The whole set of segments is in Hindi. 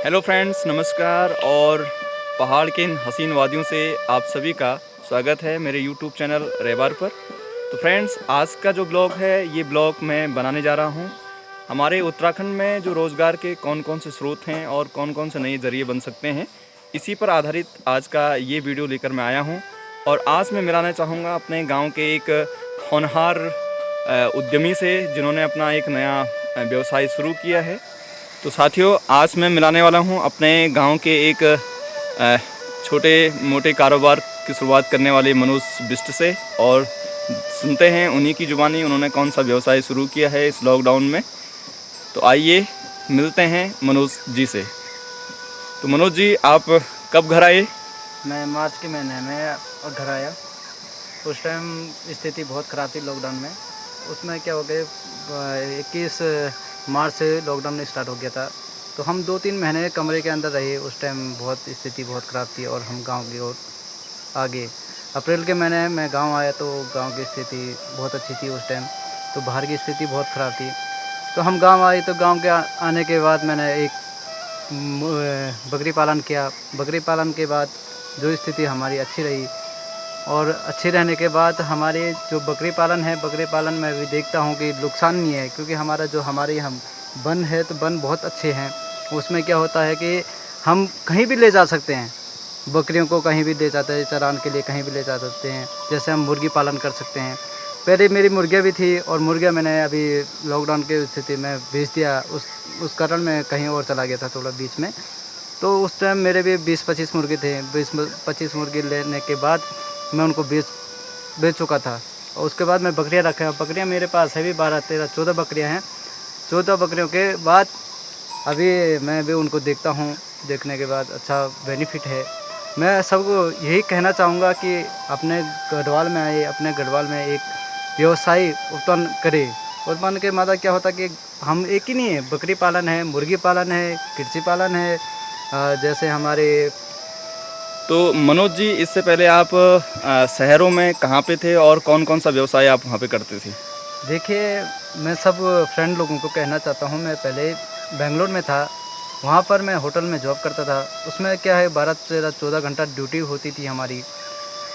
हेलो फ्रेंड्स, नमस्कार। और पहाड़ के इन हसीन वादियों से आप सभी का स्वागत है मेरे यूट्यूब चैनल रेबार पर। तो फ्रेंड्स, आज का जो ब्लॉग है ये ब्लॉग मैं बनाने जा रहा हूँ हमारे उत्तराखंड में जो रोज़गार के कौन कौन से स्रोत हैं और कौन कौन से नए ज़रिए बन सकते हैं, इसी पर आधारित आज का ये वीडियो लेकर मैं आया हूँ। और आज मैं मिलाना चाहूँगा अपने गाँव के एक होनहार उद्यमी से, जिन्होंने अपना एक नया व्यवसाय शुरू किया है। तो साथियों, आज मैं मिलाने वाला हूं अपने गांव के एक छोटे मोटे कारोबार की शुरुआत करने वाले मनोज बिष्ट से, और सुनते हैं उन्हीं की ज़ुबानी उन्होंने कौन सा व्यवसाय शुरू किया है इस लॉकडाउन में। तो आइए मिलते हैं मनोज जी से। तो मनोज जी, आप कब घर आए? मैं मार्च के महीने में घर आया। उस टाइम स्थिति बहुत ख़राब थी लॉकडाउन में। उसमें क्या हो गया, 21 मार्च से लॉकडाउन स्टार्ट हो गया था, तो हम 2-3 महीने कमरे के अंदर रहे। उस टाइम बहुत स्थिति बहुत ख़राब थी और हम गांव की ओर आ गए। अप्रैल के महीने में गांव आया तो गांव की स्थिति बहुत अच्छी थी उस टाइम, तो बाहर की स्थिति बहुत ख़राब थी। तो हम गाँव आए, तो गाँव के आने के बाद मैंने एक बकरी पालन किया। बकरी पालन के बाद जो स्थिति हमारी अच्छी रही, और अच्छे रहने के बाद हमारे जो बकरी पालन है, बकरी पालन में भी देखता हूँ कि नुकसान नहीं है, क्योंकि हमारा जो हम वन है तो वन बहुत अच्छे हैं। उसमें क्या होता है कि हम कहीं भी ले जा सकते हैं, बकरियों को कहीं भी ले जाते हैं चराने के लिए, कहीं भी ले जा सकते हैं। जैसे हम मुर्गी पालन कर सकते हैं। पहले मेरी मुर्गियाँ भी थी, और मुर्गियाँ मैंने अभी लॉकडाउन की स्थिति में बेच दिया। उस कारण मैं कहीं और चला गया था थोड़ा बीच में। तो उस टाइम मेरे भी 20-25 मुर्गे थे। 20-25 मुर्गी लेने के बाद मैं उनको बेच चुका था, और उसके बाद मैं बकरियां रखा। बकरियां मेरे पास है भी 12-13-14 बकरियां हैं। 14 बकरियों के बाद अभी मैं भी उनको देखता हूं। देखने के बाद अच्छा बेनिफिट है। मैं सबको यही कहना चाहूँगा कि अपने गढ़वाल में आए, अपने गढ़वाल में एक व्यवसाय उत्पन्न करें। उत्पन्न के मादा क्या होता कि हम एक ही नहीं है, बकरी पालन है, मुर्गी पालन है, कृषि पालन है। जैसे हमारे तो मनोज जी, इससे पहले आप शहरों में कहाँ पे थे और कौन कौन सा व्यवसाय आप वहाँ पे करते थे? देखिए, मैं सब फ्रेंड लोगों को कहना चाहता हूँ, मैं पहले बेंगलोर में था। वहाँ पर मैं होटल में जॉब करता था। उसमें क्या है, 12-13-14 घंटा ड्यूटी होती थी हमारी।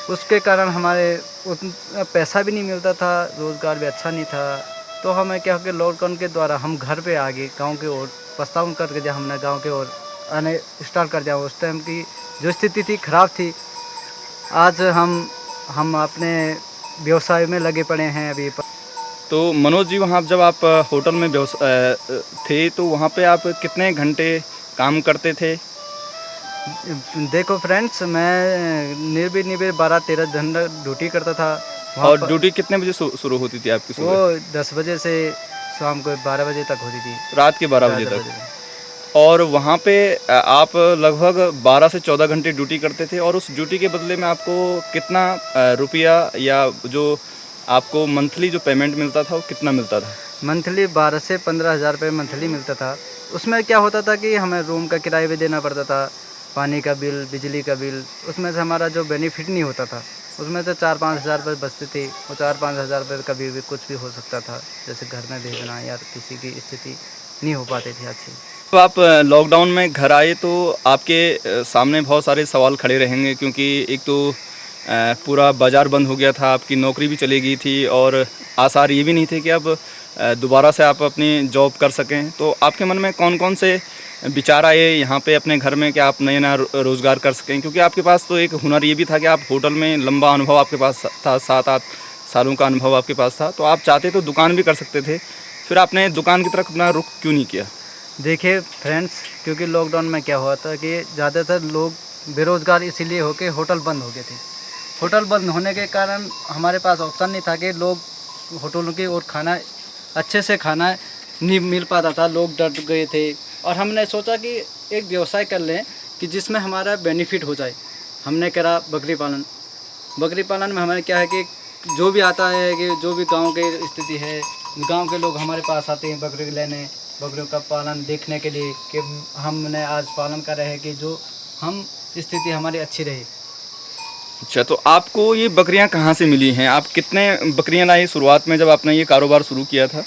उसके कारण हमारे उतना पैसा भी नहीं मिलता था, रोज़गार भी अच्छा नहीं था। तो हमें क्या हो गया, लॉकडाउन के द्वारा हम घर पे आ गए, गाँव की ओर प्रस्ताव करके जब हमने गाँव की ओर आने स्टार्ट कर दिया। उस टाइम की जो स्थिति थी खराब थी। आज हम अपने व्यवसाय में लगे पड़े हैं अभी। तो मनोज जी, वहाँ जब आप होटल में थे, तो वहाँ पे आप कितने घंटे काम करते थे? देखो फ्रेंड्स, मैं निर्भीक 12-13 घंटा ड्यूटी करता था वहाँ और पर। ड्यूटी कितने बजे शुरू होती थी आपकी वो सुबह? 10 बजे से शाम को 12 बजे तक होती थी। रात के 12 बजे 12 तक? बजे। और वहाँ पे आप लगभग 12 से 14 घंटे ड्यूटी करते थे, और उस ड्यूटी के बदले में आपको कितना रुपया, या जो आपको मंथली जो पेमेंट मिलता था, वो कितना मिलता था? मंथली 12 से 15 हज़ार रुपये मंथली मिलता था। उसमें क्या होता था कि हमें रूम का किराया भी देना पड़ता था, पानी का बिल, बिजली का बिल। उसमें से हमारा जो बेनिफिट नहीं होता था, उसमें से 4-5 हज़ार रुपये बचते थे। वो 4-5 हज़ार रुपये कभी भी कुछ भी हो सकता था, जैसे घर में भेजना या किसी की स्थिति नहीं हो पाती थी अच्छी। तो आप लॉकडाउन में घर आए तो आपके सामने बहुत सारे सवाल खड़े रहेंगे, क्योंकि एक तो पूरा बाज़ार बंद हो गया था, आपकी नौकरी भी चली गई थी, और आसार ये भी नहीं थे कि अब दोबारा से आप अपनी जॉब कर सकें। तो आपके मन में कौन कौन से विचार आए यहाँ पे अपने घर में कि आप नया रोज़गार कर सकें? क्योंकि आपके पास तो एक हुनर ये भी था कि आप होटल में लंबा अनुभव आपके पास था, 7-8 सालों का अनुभव आपके पास था, तो आप चाहते तो दुकान भी कर सकते थे। फिर आपने दुकान की तरफ अपना रुख क्यों नहीं किया? देखिए फ्रेंड्स, क्योंकि लॉकडाउन में क्या हुआ था कि ज़्यादातर लोग बेरोज़गार इसीलिए हो के होटल बंद हो गए थे। होटल बंद होने के कारण हमारे पास ऑप्शन नहीं था कि लोग होटलों की ओर खाना अच्छे से खाना नहीं मिल पाता था। लोग डर गए थे, और हमने सोचा कि एक व्यवसाय कर लें कि जिसमें हमारा बेनिफिट हो जाए। हमने करा बकरी पालन। बकरी पालन में हमें क्या है कि जो भी आता है, कि जो भी गांव की स्थिति है, गांव के लोग हमारे पास आते हैं बकरी लेने, बकरियों का पालन देखने के लिए कि हमने आज पालन कर रहे हैं कि जो हम स्थिति हमारी अच्छी रहे। अच्छा, तो आपको ये बकरियां कहाँ से मिली हैं? आप कितने बकरियां लाई शुरुआत में जब आपने ये कारोबार शुरू किया था?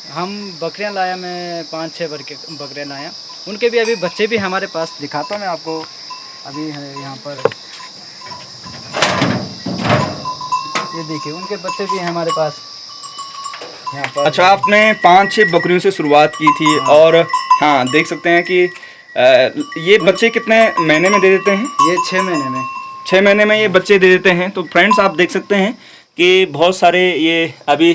हम बकरियां लाया, मैं 5-6 बकरियां लाया। उनके भी अभी बच्चे भी हमारे पास, दिखाता हूँ मैं आपको। अभी है यहाँ पर, ये देखिए उनके बच्चे भी हैं हमारे पास यहाँ पर। अच्छा, आपने 5-6 बकरियों से शुरुआत की थी। हाँ। और हाँ, देख सकते हैं कि ये बच्चे कितने महीने में दे देते हैं? ये 6 महीने में। 6 महीने में ये बच्चे दे देते हैं। तो फ्रेंड्स, आप देख सकते हैं कि बहुत सारे ये अभी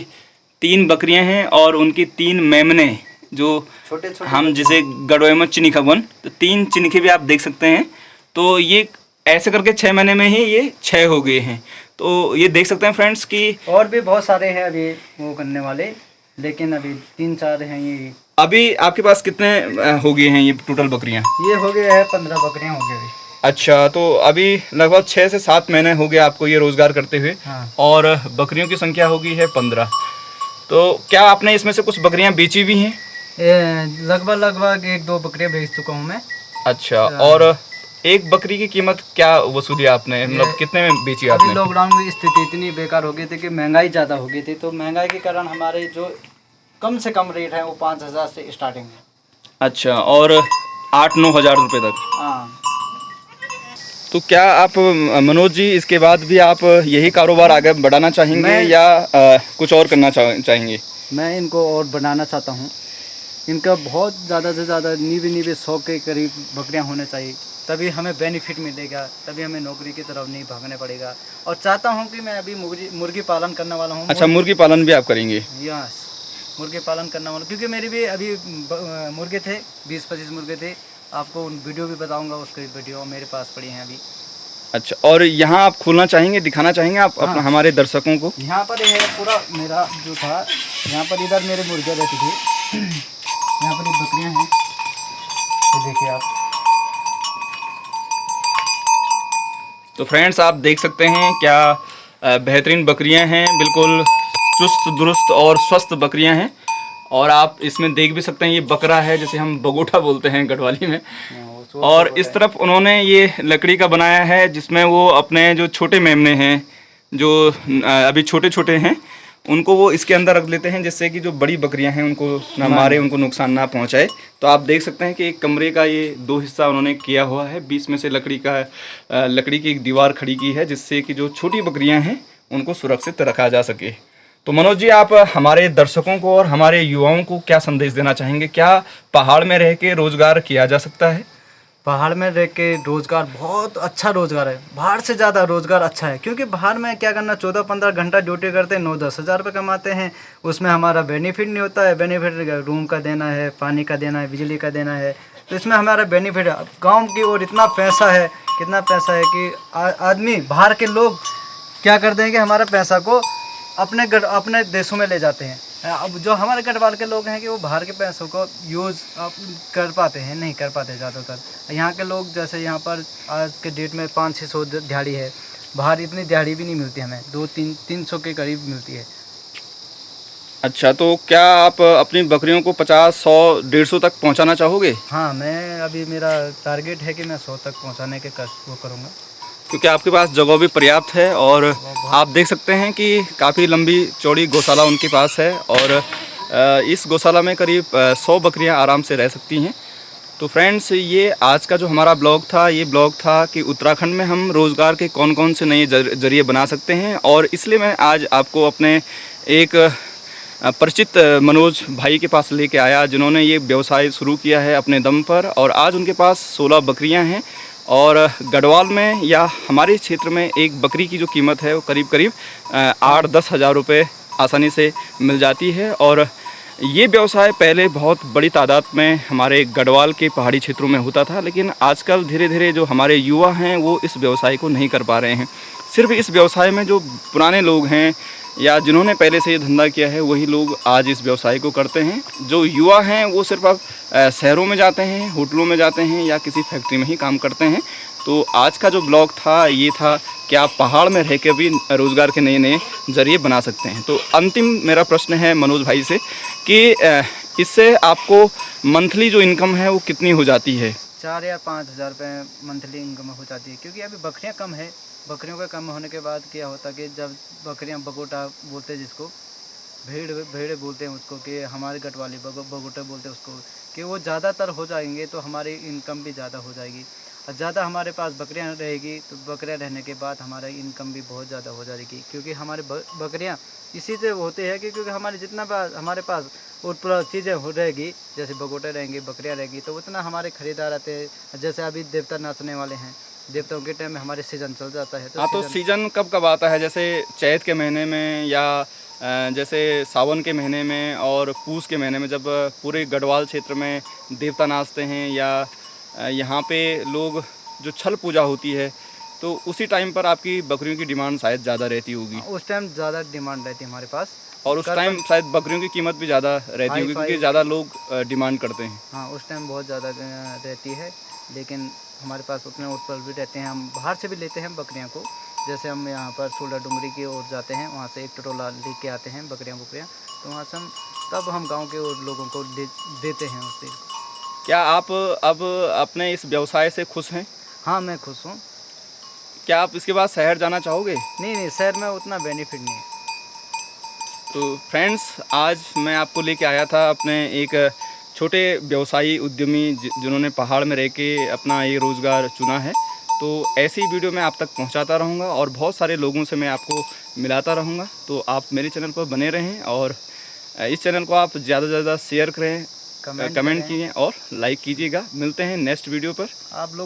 3 बकरियां हैं और उनकी 3 मेमने, जो छोटे छोटे हम जिसे गड़ोए में चिनिकवन, तो 3 चिनिके भी आप देख सकते हैं। तो ये ऐसे करके 6 महीने में ही ये 6 हो गए हैं। तो ये देख सकते हैं फ्रेंड्स कि और भी बहुत सारे हैं अभी वो करने वाले, लेकिन अभी 3-4 हैं ये। अभी आपके पास कितने हो गए हैं ये टोटल बकरियां? ये हो गए हैं 15 बकरियां हो गई अभी। अच्छा, तो अभी लगभग 6 से 7 महीने हो गए आपको ये रोज़गार करते हुए। हाँ। और बकरियों की संख्या हो गई है 15। तो क्या आपने इसमें से कुछ बकरियां बेची भी हैं? लगभग 1-2 बकरियां बेच चुका हूँ मैं। अच्छा, और एक बकरी की कीमत क्या वसूली आपने, मतलब कितने में बेची अभी आपने? लॉकडाउन में स्थिति इतनी बेकार हो गई थी कि महंगाई ज़्यादा हो गई थी, तो महंगाई के कारण हमारे जो कम से कम रेट है वो 5,000 से स्टार्टिंग है। अच्छा, और 8-9 हज़ार रुपये तक। हाँ। तो क्या आप मनोज जी, इसके बाद भी आप यही कारोबार आगे बढ़ाना चाहेंगे मैं- या कुछ और करना चाहेंगे? मैं इनको और बढ़ाना चाहता हूँ। इनका बहुत ज़्यादा से ज़्यादा 100 के करीब बकरियाँ होने चाहिए, तभी हमें बेनिफिट मिलेगा, तभी हमें नौकरी की तरफ नहीं भागने पड़ेगा। और चाहता हूँ कि मैं अभी मुर्गी पालन करने वाला हूँ। अच्छा, मुर्गी पालन भी आप करेंगे? यस, मुर्गी पालन करने वाला, क्योंकि मेरी भी अभी मुर्गे थे, 20-25 मुर्गे थे। आपको उन वीडियो भी बताऊंगा, उसकी वीडियो मेरे पास पड़ी हैं अभी। अच्छा, और यहाँ आप खोलना चाहेंगे, दिखाना चाहेंगे आप अपना हमारे दर्शकों को? यहाँ पर ये है पूरा मेरा जो था, यहाँ पर इधर मेरे मुर्गे रहते थे। यहाँ पर ये बकरियाँ हैं, ये देखिए आप। तो फ्रेंड्स, आप देख सकते हैं क्या बेहतरीन बकरियां हैं, बिल्कुल चुस्त दुरुस्त और स्वस्थ बकरियां हैं। और आप इसमें देख भी सकते हैं, ये बकरा है जिसे हम बगोटा बोलते हैं गढ़वाली में। और इस तरफ उन्होंने ये लकड़ी का बनाया है जिसमें वो अपने जो छोटे मेमने हैं, जो अभी छोटे छोटे हैं, उनको वो इसके अंदर रख लेते हैं, जिससे कि जो बड़ी बकरियां हैं उनको ना मारे, उनको नुकसान ना पहुंचाए। तो आप देख सकते हैं कि एक कमरे का ये 2 हिस्सा उन्होंने किया हुआ है। बीच में से लकड़ी की एक दीवार खड़ी की है, जिससे कि जो छोटी बकरियां हैं उनको सुरक्षित रखा जा सके। तो मनोज जी, आप हमारे दर्शकों को और हमारे युवाओं को क्या संदेश देना चाहेंगे? क्या पहाड़ में रह के रोज़गार किया जा सकता है? पहाड़ में रह के रोज़गार बहुत अच्छा रोज़गार है, बाहर से ज़्यादा रोज़गार अच्छा है। क्योंकि बाहर में क्या करना, 14-15 घंटा ड्यूटी करते हैं, 9-10 हज़ार रुपये कमाते हैं। उसमें हमारा बेनिफिट नहीं होता है। बेनिफिट रूम का देना है, पानी का देना है, बिजली का देना है, तो इसमें हमारा बेनिफिट है। गाँव की ओर इतना पैसा है, कितना पैसा है कि आदमी, बाहर के लोग क्या करते हैं कि हमारा पैसा को अपने देशों में ले जाते हैं। अब जो हमारे गढ़वाल के लोग हैं कि वो बाहर के पैसों को यूज़ कर पाते हैं, नहीं कर पाते ज़्यादातर। यहाँ के लोग जैसे यहाँ पर आज के डेट में 500-600 दिहाड़ी है, बाहर इतनी दिहाड़ी भी नहीं मिलती हमें, 200-300 के करीब मिलती है। अच्छा, तो क्या आप अपनी बकरियों को 50, 100, 150 तक पहुंचाना चाहोगे? हाँ, मैं अभी मेरा टारगेट है कि मैं 100 तक पहुँचाने के वो करूँगा। क्योंकि आपके पास जगह भी पर्याप्त है और आप देख सकते हैं कि काफ़ी लंबी चौड़ी गौशाला उनके पास है। और इस गौशाला में करीब 100 बकरियां आराम से रह सकती हैं। तो फ्रेंड्स, ये आज का जो हमारा ब्लॉग था, ये ब्लॉग था कि उत्तराखंड में हम रोज़गार के कौन कौन से नए जरिए बना सकते हैं। और इसलिए मैं आज आपको अपने एक परिचित मनोज भाई के पास लेके आया, जिन्होंने ये व्यवसाय शुरू किया है अपने दम पर। और आज उनके पास 16 बकरियां हैं और गढ़वाल में या हमारे क्षेत्र में एक बकरी की जो कीमत है वो करीब 8-10 हज़ार रुपये आसानी से मिल जाती है। और ये व्यवसाय पहले बहुत बड़ी तादाद में हमारे गढ़वाल के पहाड़ी क्षेत्रों में होता था, लेकिन आजकल धीरे धीरे जो हमारे युवा हैं वो इस व्यवसाय को नहीं कर पा रहे हैं। सिर्फ इस व्यवसाय में जो पुराने लोग हैं या जिन्होंने पहले से ये धंधा किया है, वही लोग आज इस व्यवसाय को करते हैं। जो युवा हैं वो सिर्फ अब शहरों में जाते हैं, होटलों में जाते हैं या किसी फैक्ट्री में ही काम करते हैं। तो आज का जो ब्लॉग था ये था कि आप पहाड़ में रह के भी रोज़गार के नए नए जरिए बना सकते हैं। तो अंतिम मेरा प्रश्न है मनोज भाई से कि इससे आपको मंथली जो इनकम है वो कितनी हो जाती है? 4 या 5 हज़ार रुपये मंथली इनकम हो जाती है, क्योंकि अभी बकरियां कम है। बकरियों का कम होने के बाद क्या होता है कि जब बकरियां बगोटा बोलते हैं जिसको, भेड़ भेड़े बोलते हैं उसको, कि हमारे गट वाली बगोटे बोलते हैं उसको, कि वो ज़्यादातर हो जाएंगे तो हमारी इनकम भी ज़्यादा हो जाएगी। और ज़्यादा हमारे पास बकरियां रहेगी तो बकरियां रहने के बाद हमारा इनकम भी बहुत ज़्यादा हो जाएगी, क्योंकि हमारे बकरियां इसी से होते हैं कि क्योंकि हमारे जितना हमारे पास और पूरा चीज़ें हो रहेगी, जैसे बगोटे रहेंगे, बकरियां रहेगी, तो उतना हमारे खरीदार आते हैं। जैसे अभी देवता नाचने वाले हैं, देवताओं के टाइम में हमारे सीज़न चल जाता है, हाँ, तो सीज़न कब कब आता है? जैसे चैत के महीने में, या जैसे सावन के महीने में और पूस के महीने में, जब पूरे गढ़वाल क्षेत्र में देवता नाचते हैं, या यहाँ पे लोग जो छल पूजा होती है, तो उसी टाइम पर आपकी बकरियों की डिमांड शायद ज़्यादा रहती होगी। उस टाइम ज़्यादा डिमांड रहती है हमारे पास। और उस टाइम शायद बकरियों की कीमत भी ज़्यादा रहती होगी, क्योंकि ज़्यादा लोग डिमांड करते हैं। हाँ, उस टाइम बहुत ज़्यादा रहती है, लेकिन हमारे पास उतने उत्पल भी रहते हैं। हम बाहर से भी लेते हैं बकरियां को, जैसे हम यहाँ पर सोलह डुंगरी की ओर जाते हैं, वहाँ से एक टटोला लेके आते हैं बकरियां, तो वहाँ से हम तब हम गांव के और लोगों को देते हैं उस दिन। क्या आप अब अपने इस व्यवसाय से खुश हैं? हाँ, मैं खुश हूँ। क्या आप इसके बाद शहर जाना चाहोगे? नहीं, शहर में उतना बेनिफिट नहीं है। तो फ्रेंड्स, आज मैं आपको लेके आया था अपने एक छोटे व्यवसायी उद्यमी जिन्होंने पहाड़ में रह के अपना ये रोज़गार चुना है। तो ऐसी वीडियो मैं आप तक पहुंचाता रहूंगा और बहुत सारे लोगों से मैं आपको मिलाता रहूंगा। तो आप मेरे चैनल पर बने रहें और इस चैनल को आप ज़्यादा से ज़्यादा शेयर करें, कमेंट कीजिए और लाइक कीजिएगा। मिलते हैं नेक्स्ट वीडियो पर। आप लोग